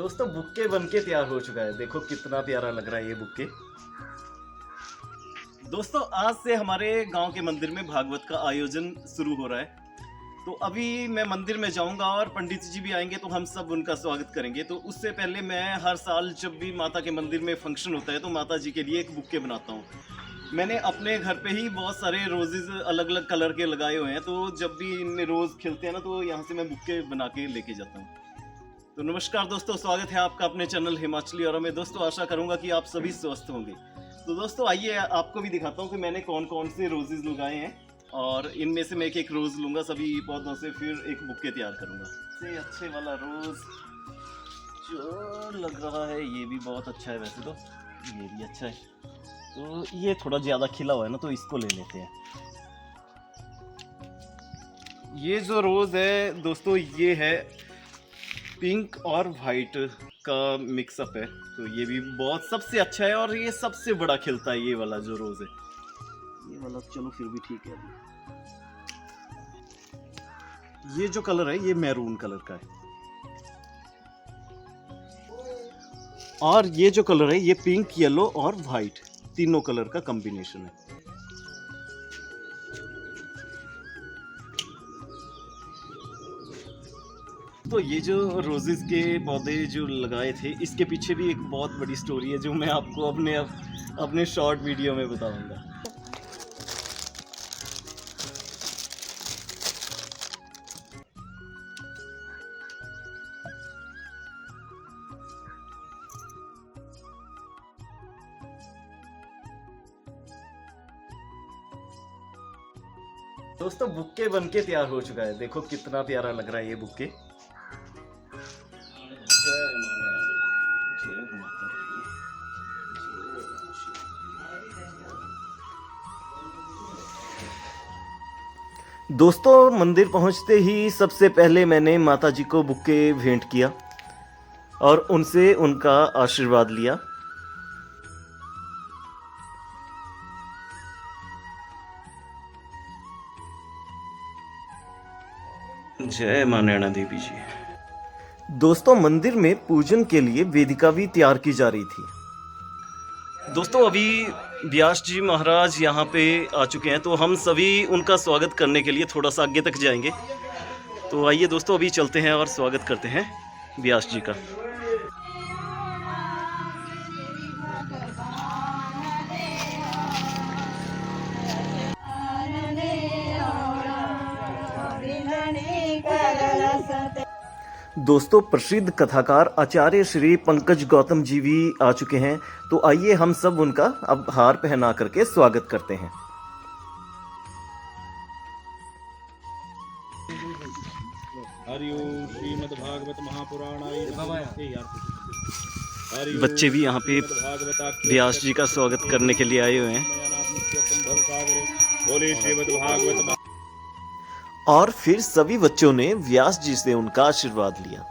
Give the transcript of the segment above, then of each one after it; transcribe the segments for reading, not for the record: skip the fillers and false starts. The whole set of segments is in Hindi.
दोस्तों बुक्के बनके तैयार हो चुका है। देखो कितना प्यारा लग रहा है ये बुक्के। दोस्तों आज से हमारे गांव के मंदिर में भागवत का आयोजन शुरू हो रहा है। तो अभी मैं मंदिर में जाऊंगा और पंडित जी भी आएंगे तो हम सब उनका स्वागत करेंगे। तो उससे पहले मैं हर साल जब भी माता के मंदिर में फंक्शन होता है तो माता जी के लिए एक बुक्के बनाता हूँ। मैंने अपने घर पे ही बहुत सारे रोजेज अलग अलग कलर के लगाए हुए हैं, तो जब भी इनमें रोज खिलते हैं ना तो यहाँ से मैं बुक्के बना के लेके जाता हूँ। तो नमस्कार दोस्तों, स्वागत है आपका अपने चैनल हिमाचली और में। दोस्तों आशा करूंगा कि आप सभी स्वस्थ होंगे। तो दोस्तों आइए आपको भी दिखाता हूँ कि मैंने कौन कौन से रोजेज लगाए हैं और इनमें से मैं एक एक रोज लूंगा सभी पौधों से, फिर एक बुक्के तैयार करूंगा। सबसे अच्छे वाला रोज जो लग रहा है ये भी बहुत अच्छा है, वैसे तो ये भी अच्छा है। तो ये थोड़ा ज्यादा खिला हुआ है ना तो इसको ले लेते हैं। ये जो रोज है दोस्तों ये है पिंक और वाइट का मिक्सअप है, तो ये भी बहुत सबसे अच्छा है और ये सबसे बड़ा खिलता है। ये वाला जो रोज है ये वाला चलो फिर भी ठीक है। ये जो कलर है ये मैरून कलर का है और ये जो कलर है ये पिंक, येलो और वाइट तीनों कलर का कॉम्बिनेशन है। तो ये जो रोजेस के पौधे जो लगाए थे इसके पीछे भी एक बहुत बड़ी स्टोरी है जो मैं आपको अपने शॉर्ट वीडियो में बताऊंगा। दोस्तों बुक्के बनके तैयार हो चुका है। देखो कितना प्यारा लग रहा है ये बुक्के। दोस्तों मंदिर पहुंचते ही सबसे पहले मैंने माता जी को बुक्के भेंट किया और उनसे उनका आशीर्वाद लिया। जय मां नैना देवी जी। दोस्तों मंदिर में पूजन के लिए वेदिका भी तैयार की जा रही थी। दोस्तों अभी व्यास जी महाराज यहाँ पे आ चुके हैं, तो हम सभी उनका स्वागत करने के लिए थोड़ा सा आगे तक जाएंगे। तो आइए दोस्तों अभी चलते हैं और स्वागत करते हैं व्यास जी का। दोस्तों प्रसिद्ध कथाकार आचार्य श्री पंकज गौतम जी भी आ चुके हैं, तो आइए हम सब उनका अब हार पहना करके स्वागत करते हैं। हरिओम श्रीमद्भागवत महापुराणाय। बच्चे भी यहाँ पे व्यास जी का स्वागत करने के लिए आए हुए हैं। बोले श्रीमद्भागवत। और फिर सभी बच्चों ने व्यास जी से उनका आशीर्वाद लिया।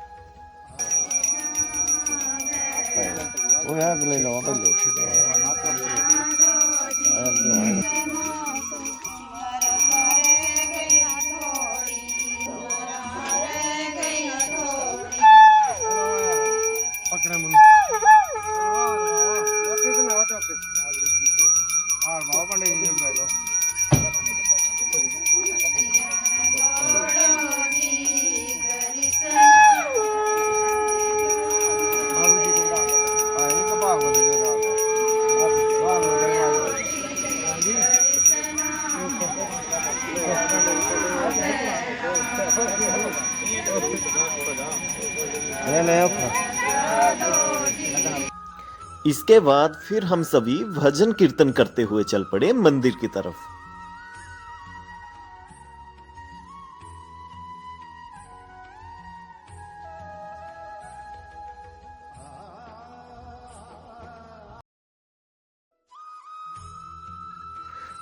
इसके बाद फिर हम सभी भजन कीर्तन करते हुए चल पड़े मंदिर की तरफ।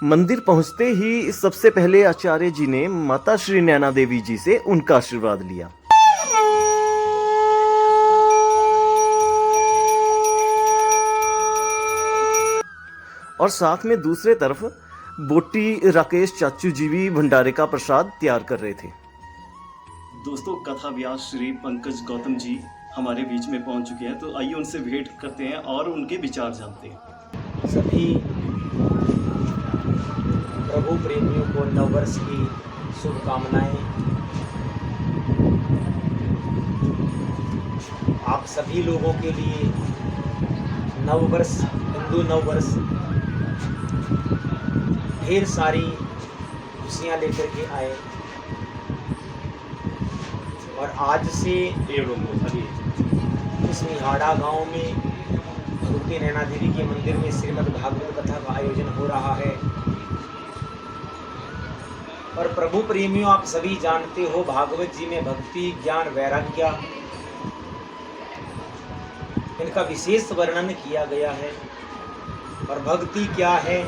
मंदिर पहुंचते ही सबसे पहले आचार्य जी ने माता श्री नैना देवी जी से उनका आशीर्वाद लिया। और साथ में दूसरे तरफ बोटी राकेश चाचू जी भी भंडारे का प्रसाद तैयार कर रहे थे। दोस्तों कथा व्यास श्री पंकज गौतम जी हमारे बीच में पहुंच चुके हैं, तो आइए उनसे भेंट करते हैं और उनके विचार जानते हैं। सभी प्रभु प्रेमियों को नववर्ष की शुभकामनाएं। आप सभी लोगों के लिए नववर्ष, हिंदू नववर्ष ढेर सारी खुशियां लेकर के आए और आज से इस निहाड़ा गांव में भगवती नैना देवी के मंदिर में श्रीमद् भागवत कथा का आयोजन हो रहा है। और प्रभु प्रेमियों, आप सभी जानते हो भागवत जी में भक्ति, ज्ञान, वैराग्य इनका विशेष वर्णन किया गया है। और भक्ति क्या है?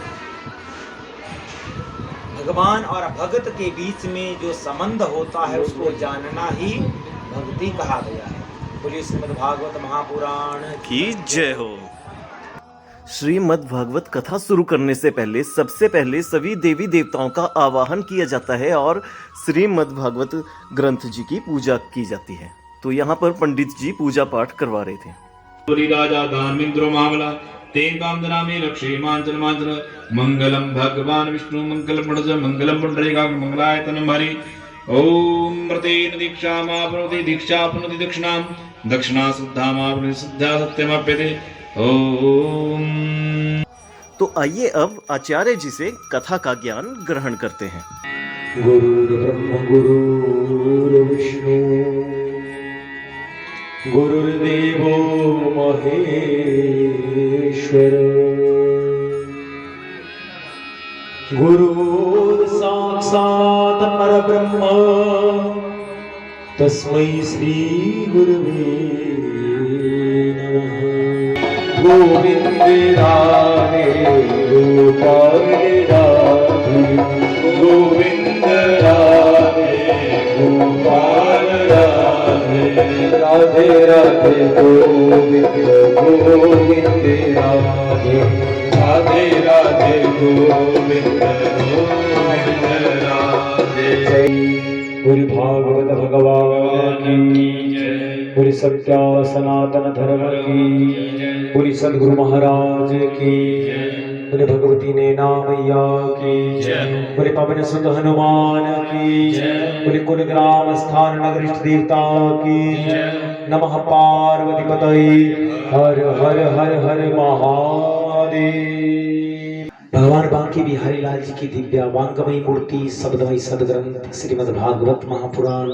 भगवान और भक्त के बीच में जो संबंध होता है उसको जानना ही भक्ति कहा गया है। बोलिए श्रीमद् भागवत महापुराण की जय हो। श्रीमद् भागवत कथा शुरू करने से पहले सबसे पहले सभी देवी देवताओं का आवाहन किया जाता है और श्रीमद् भागवत ग्रंथ जी की पूजा की जाती है। तो यहाँ पर पंडित जी पूजा पाठ करवा रहे थे। राजा दानवेंद्रो मामला तेन कामदना में रक्षे मांचल मांचल मंगलम भगवान विष्णु मंगलम पुण्य मंगलम पुंडरीकाक्ष मंगलायतनम हरि ओम प्रतेन दीक्षा माप्नोति दीक्षा पुनोति दक्षिणाम दक्षिणा शुद्धा माप्नोति शुद्धा सत्यमप्यते ओम। तो आइए अब आचार्य जी से कथा का ज्ञान ग्रहण करते हैं। गुरुर्ब्रह्म गुरुर्विष्णु गुरुर्देवो महेश्वर गुरुर् साक्षात् परब्रह्म तस्मै श्री गुरुवे नमः। गोविंद राधे गोपाल राधे गोविंद राधे गोपाल राधे राधे राधे गोविंद गोविंद राधे राधे राधे गोविंद गोविंद राधे। पूरी भागवत भगवान की जय, पूरी सत्या सनातन धर्म की, पूरी सद्गुरु महाराज की जय, पूरी भगवती नैना मैया की जय, पूरे पवन सुत हनुमान की जय, पूरे कुल ग्राम स्थान नगर इष्ट देवता की जय। नमः पार्वती पतये हर हर हर हर महादेव। भगवान बांके बिहारी लाल जी की दिव्या वांगमयी मूर्ति शब्दमयी सदग्रंथ श्रीमद् भागवत महापुराण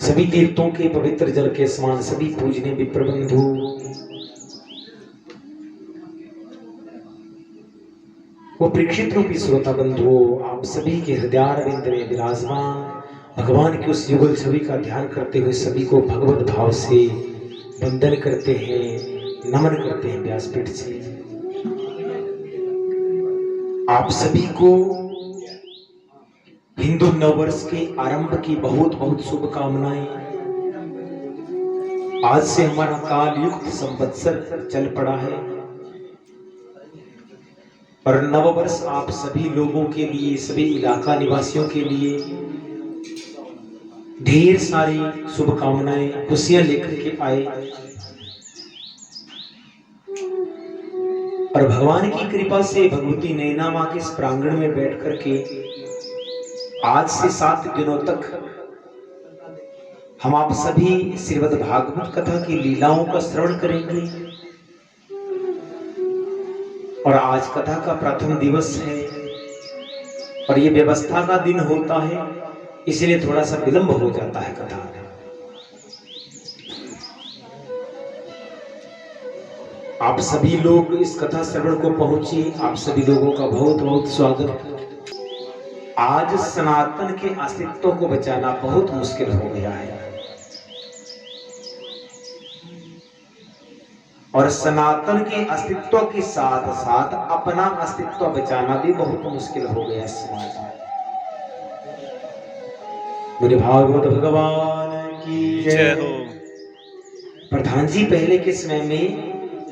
सभी तीर्थों के पवित्र जल के समान सभी पूजनीय विप्रबंधु, वो परीक्षित रूपी श्रोता बंधुओं, आप सभी के हृदयारविंद में विराजमान भगवान की उस युगल छवि का ध्यान करते हुए सभी को भगवत भाव से वंदन करते हैं, नमन करते हैं व्यासपीठ से। आप सभी को हिंदू नववर्ष के आरंभ की बहुत बहुत शुभकामनाएं। आज से हमारा काल युक्त संवत्सर चल पड़ा है और नववर्ष आप सभी लोगों के लिए, सभी इलाका निवासियों के लिए ढेर सारी शुभकामनाएं, खुशियां लेकर के आए। और भगवान की कृपा से भगवती नैना मां के इस प्रांगण में बैठ करके आज से 7 दिनों तक हम आप सभी श्रीमद् भागवत कथा की लीलाओं का श्रवण करेंगे। और आज कथा का प्रथम दिवस है और ये व्यवस्था का दिन होता है, इसलिए थोड़ा सा विलंब हो जाता है कथा में। आप सभी लोग इस कथा श्रवण को पहुंचे, आप सभी लोगों का बहुत बहुत स्वागत। आज सनातन के अस्तित्व को बचाना बहुत मुश्किल हो गया है और सनातन के अस्तित्व के साथ साथ अपना अस्तित्व बचाना भी बहुत मुश्किल हो गया समाज में। मेरे भागवत भगवान की जय हो। प्रधान जी, पहले के समय में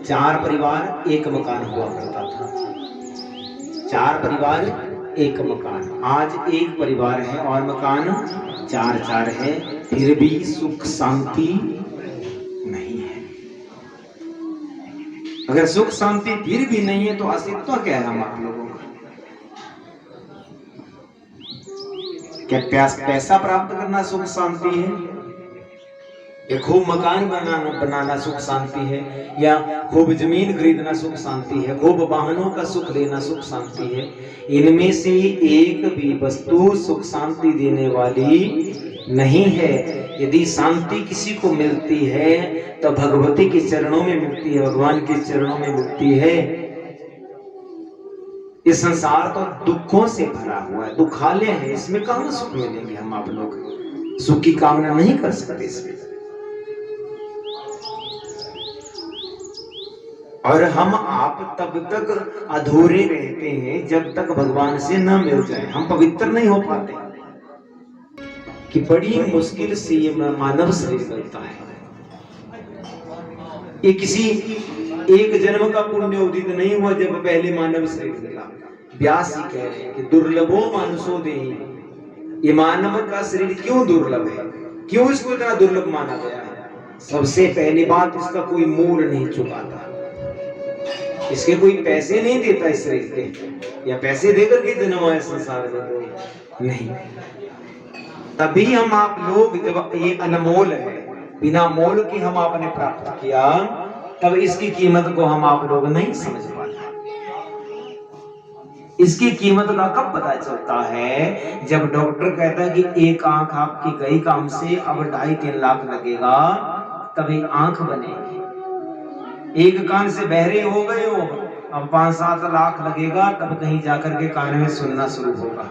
4 परिवार एक मकान हुआ करता था। 4 परिवार एक मकान, आज एक परिवार है और मकान चार चार है, फिर भी सुख शांति नहीं है। अगर सुख शांति फिर भी नहीं है तो अस्तित्व क्या है हम आप लोगों का? क्या पैसा प्राप्त करना सुख शांति है? या खूब मकान बनाना सुख शांति है? या खूब जमीन खरीदना सुख शांति है? खूब वाहनों का सुख लेना सुख शांति है? इनमें से एक भी वस्तु सुख शांति देने वाली नहीं है। यदि शांति किसी को मिलती है तो भगवती के चरणों में मिलती है, भगवान के चरणों में मिलती है। इस संसार तो दुखों से भरा हुआ है, दुखालय है, इसमें कहां सुख मिलेंगे? हम आप लोग सुख की कामना नहीं कर सकते इसमें। और हम आप तब तक अधूरे रहते हैं जब तक भगवान से न मिल जाए। हम पवित्र नहीं हो पाते कि बड़ी मुश्किल से ये मानव शरीर मिलता है। ये किसी एक जन्म का पुण्य उदित नहीं हुआ जब पहले मानव शरीर मिला। व्यास जी कह रहे हैं कि दुर्लभो मानुषो देहि। ये मानव का शरीर क्यों दुर्लभ है, क्यों इसको इतना दुर्लभ माना गया है? सबसे पहली बात, इसका कोई मूल नहीं चुकाता, इसके कोई पैसे नहीं देता इस शरीर के, या पैसे देकर के जन्म आए संसार में तो नहीं। तभी हम आप लोग, जब ये अनमोल है, बिना मोल के हम आपने प्राप्त किया, तब इसकी कीमत को हम आप लोग नहीं समझ पाते। इसकी कीमत का कब पता चलता है? जब डॉक्टर कहता है कि एक आंख आपकी गई काम से, अब 2.5-3 लाख लगेगा, तभी आंख बनेगी। एक कान से बहरे हो गए हो, अब 5-7 लाख लगेगा, तब कहीं जाकर के कान में सुनना शुरू होगा।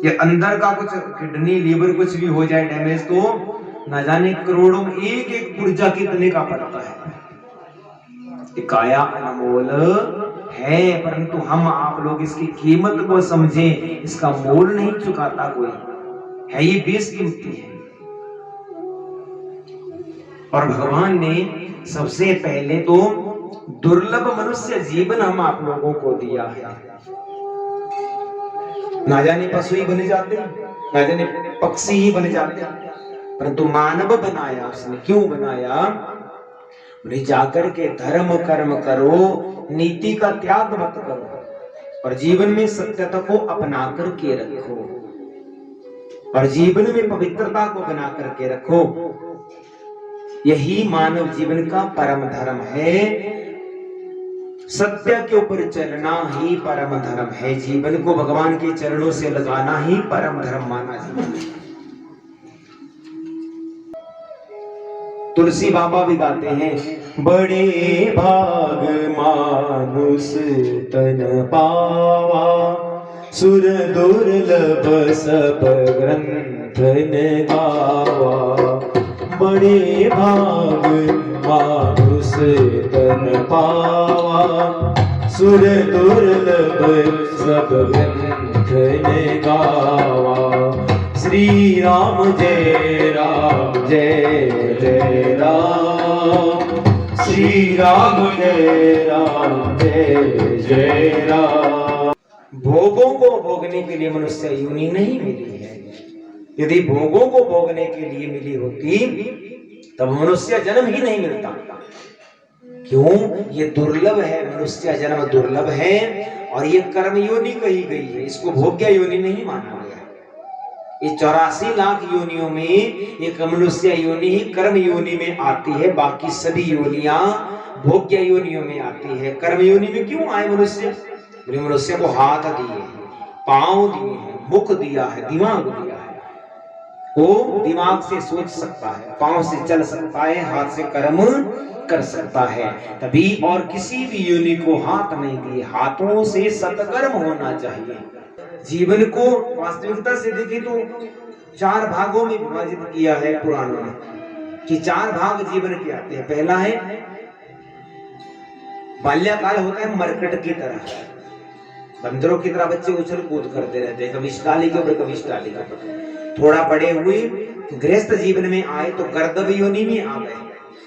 ये अंदर का कुछ किडनी लीवर कुछ भी हो जाए डैमेज, तो न जाने करोड़ों में एक पुर्जा कितने का पड़ता है। काया अनमोल है, परंतु हम आप लोग इसकी कीमत को समझे, इसका मोल नहीं चुकाता कोई है। ये बेशकीमती है। और भगवान ने सबसे पहले तो दुर्लभ मनुष्य जीवन हम आप लोगों को दिया है। ना जाने पशु ही बने जाते, ना जाने पक्षी ही बने जाते, परंतु मानव बनाया उसने। क्यों बनाया? जाकर के धर्म कर्म करो, नीति का त्याग मत करो, और जीवन में सत्यता को अपना करके रखो, और जीवन में पवित्रता को बना करके रखो। यही मानव जीवन का परम धर्म है। सत्य के ऊपर चलना ही परम धर्म है। जीवन को भगवान के चरणों से लगाना ही परम धर्म माना जाता है। तुलसी बाबा भी गाते हैं, बड़े भाग मानुष तन पावा, सुर दुर्लभ सब ग्रंथ न गावा। बड़े भाग मानुष तन पावा, सुर दुर्लभ सब ग्रंथ न गावा। श्री राम जय राम जय जय राम, श्री राम जय राम जय जय राम। भोगों को भोगने के लिए मनुष्य योनि नहीं मिली है। यदि भोगों को भोगने के लिए मिली होती तब मनुष्य जन्म ही नहीं मिलता। क्यों? ये दुर्लभ है, मनुष्य जन्म दुर्लभ है, और ये कर्म योनि कही गई है, इसको भोग्य योनि नहीं माना गया। ये 84 लाख योनियों में एक मनुष्य योनि ही कर्म योनि में आती है, बाकी सभी योनियां भोग्य योनियों में आती है। कर्म योनि में क्यों आए मनुष्य? मनुष्य को हाथ दिए, पांव दिए हैं, मुख दिया है, दिमाग दिया है। वो दिमाग से सोच सकता है, पांव से चल सकता है, हाथ से कर्म कर सकता है। तभी और किसी भी योनि को हाथ नहीं दिए। हाथों से सत्कर्म होना चाहिए। जीवन को वास्तविकता से देखें तो 4 भागों में विभाजित किया है पुराणों ने, कि 4 भाग जीवन के आते हैं। पहला है बाल्यकाल, होता है मरकट की तरह, बंदरों की तरह बच्चे उछल कूद करते रहते हैं, कभी इस डाली के ऊपर कभी इस डाली के ऊपर। थोड़ा बड़े हुए गृहस्थ जीवन में आए तो गर्दभ योनि में आ गए,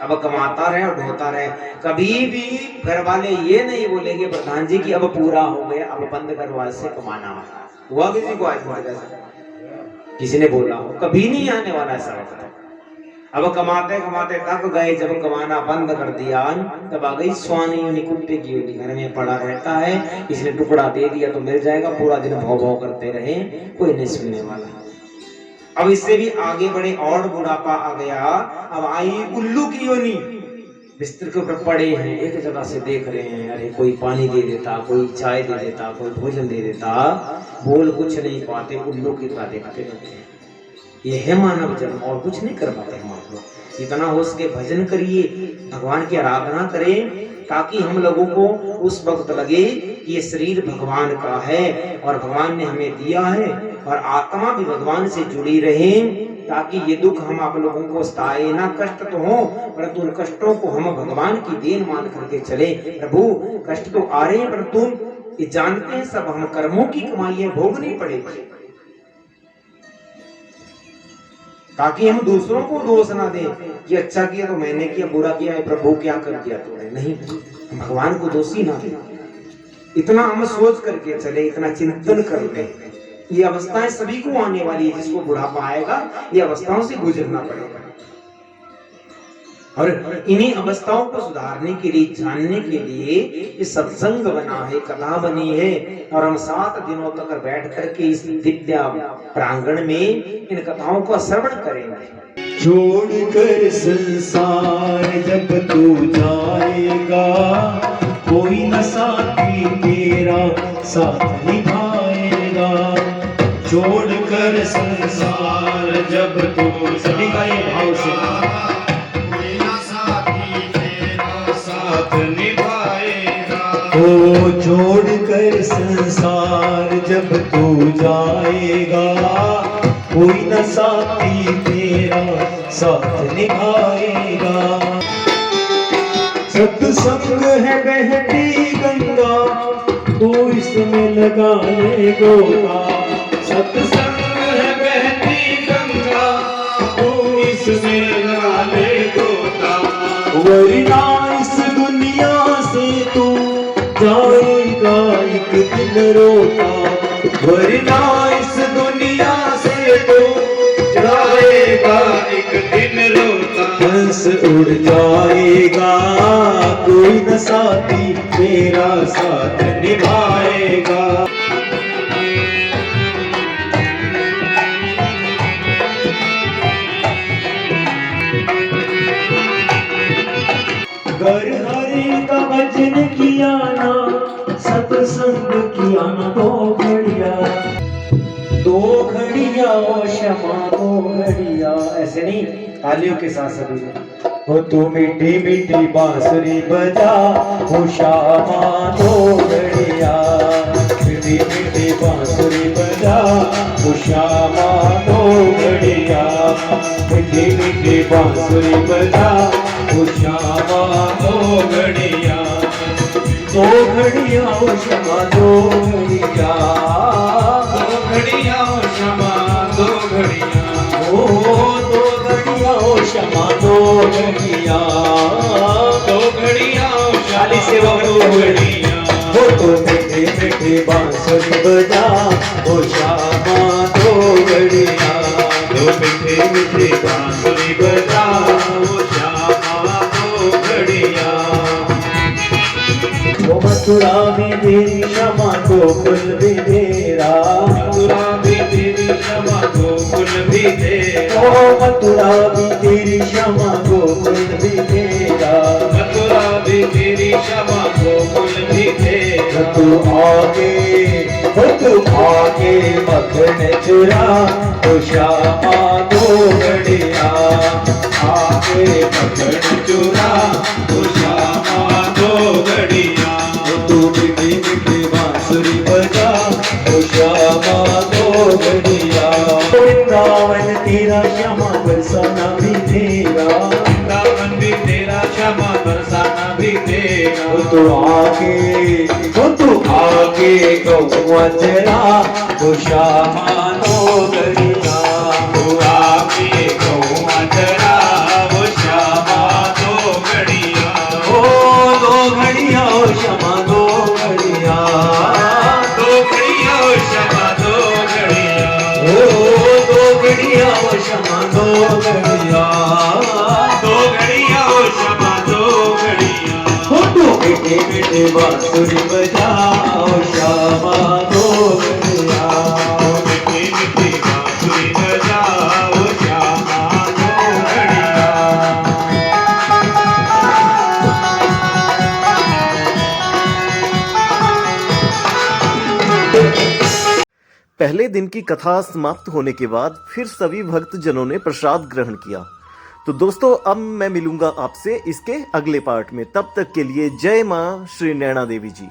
अब कमाता रहे और ढोता रहे। कभी भी घर वाले ये नहीं बोलेंगे प्रधान जी की अब पूरा हो गया, अब बंद करवा से कमाना हुआ किसी को आज किसी ने बोला हो, कभी नहीं आने वाला ऐसा वक्त। अब कमाते कमाते थक गए, जब कमाना बंद कर दिया तब आ गई स्वानी योनि, कुत्ते की योनि। घर में पड़ा रहता है, किसी ने टुकड़ा दे दिया तो मिल जाएगा, पूरा दिन भौ भौ करते रहे, कोई नहीं सुनने वाला। अब इससे भी आगे बढ़े और बुढ़ापा आ गया, अब आई उल्लू की योनि। बिस्तर के ऊपर पड़े हैं, एक जगह से देख रहे हैं, अरे कोई पानी दे देता, कोई चाय दे देता, कोई भोजन दे देता, बोल कुछ नहीं पाते, उल्लू की तरह देखते रहते हैं। ये है मानव जन्म, और कुछ नहीं कर पाते हम आप लोग। इतना हो सके भजन करिए, भगवान की आराधना करें, ताकि हम लोगों को उस वक्त लगे कि ये शरीर भगवान का है और भगवान ने हमें दिया है, और आत्मा भी भगवान से जुड़ी रहे, ताकि ये दुख हम आप लोगों को सताए ना। कष्ट तो हो, परंतु उन कष्टों को हम भगवान की देन मान करके चले। प्रभु कष्ट तो आ रहे हैं, परंतु ये जानते हैं सब हम कर्मों की कमाई है, भोगनी पड़ेगी, ताकि हम दूसरों को दोष ना दें कि अच्छा किया तो मैंने किया, बुरा किया है प्रभु क्या कर दिया तूने। नहीं, भगवान को दोषी ना दें। इतना हम सोच करके चले, इतना चिंतन कर ले। ये अवस्थाएं सभी को आने वाली है, जिसको बुढ़ापा आएगा ये अवस्थाओं से गुजरना पड़ेगा। और इन्हीं अवस्थाओं को सुधारने के लिए, जानने के लिए ये सत्संग बना है, कथा बनी है, और हम 7 दिनों तक बैठ करके इस दिव्य प्रांगण में इन कथाओं का श्रवण करेंगे। छोड़कर संसार जब तू जाएगा, कोई न साथी तेरा साथ निभाएगा। छोड़कर संसार जब तू, सभी का ये भाव से, ओ छोड़कर संसार जब तू जाएगा, कोई न साथी तेरा साथ निभाएगा। सत्संग है बहती गंगा, तू इसमें लगा ले गोता। सत्संग है बहती गंगा, तू इसमें लगा ले गोता। वरना इस दुनिया से तू जाएगा एक दिन रोता। वरना इस दुनिया से तू जाएगा एक दिन रोता। हंस उड़ जाएगा, कोई न साथी तेरा साथ निभाएगा। घर हरि का भजन किया ना, सत्संग किया ना, 2 घड़िया, 2 घड़िया ओ क्षमा 2 घड़िया। ऐसे नहीं, तालियों के साथ सभी हो। तू मीठी मीठी बांसुरी बजा, हो श्यामा 2 घड़िया। मीठी मीठी बांसुरी बजा, हो श्यामा 2 घड़िया। मीठी मीठी बांसुरी बजा, हो श्यामा 2 घड़िया। 2 घड़िया ओ क्षमा 2 घड़िया, 2 घड़िया ओ क्षमा 2 घड़िया। ओ 2 घड़िया ओ क्षमा 2 घड़िया, 2 घड़िया ओ शाली सेवा 2 घड़िया। हो तो मीठे मीठे बांसुरी बजा, हो श्यामा 2 घड़िया। 2 मीठे मीठे बांसुरी बजा, हो श्यामा 2 घड़िया। ओ मथुरा में तेरी क्षमा गोकुल भी तेरा। मथुरा भी तेरी क्षमा गोकुल भी तेरा। ओ मथुरा भी तेरी क्षमा गोकुल भी तेरा। मथुरा भी तेरी क्षमा गोकुल भी तेरा। तू आके मखन चुरा, तो श्यामा 2 घड़िया। आके मखन चुरा, तो श्यामा 2 घड़िया। तू मीठी मीठी बांसुरी बजा, तो श्यामा 2 घड़िया। वृंदावन तेरा श्यामा बरसाना भी तेरा। वृंदावन भी तेरा श्यामा बरसाना भी तेरा। तू आके गौआ चरा, तो श्यामा 2 घड़िया। तू आके गौआ चरा, वो श्यामा 2 घड़िया। ओ 2 घड़िया ओ श्यामा 2 घड़िया। 2 घड़िया ओ श्यामा 2 घड़िया। ओ 2 मीठे बांसुरी बजाओ श्यामा दो घड़िया मीठे मीठे बांसुरी बजाओ श्यामा दो घड़िया। पहले दिन की कथा समाप्त होने के बाद फिर सभी भक्तजनों ने प्रसाद ग्रहण किया। तो दोस्तों अब मैं मिलूंगा आपसे इसके अगले पार्ट में। तब तक के लिए जय मां श्री नैना देवी जी।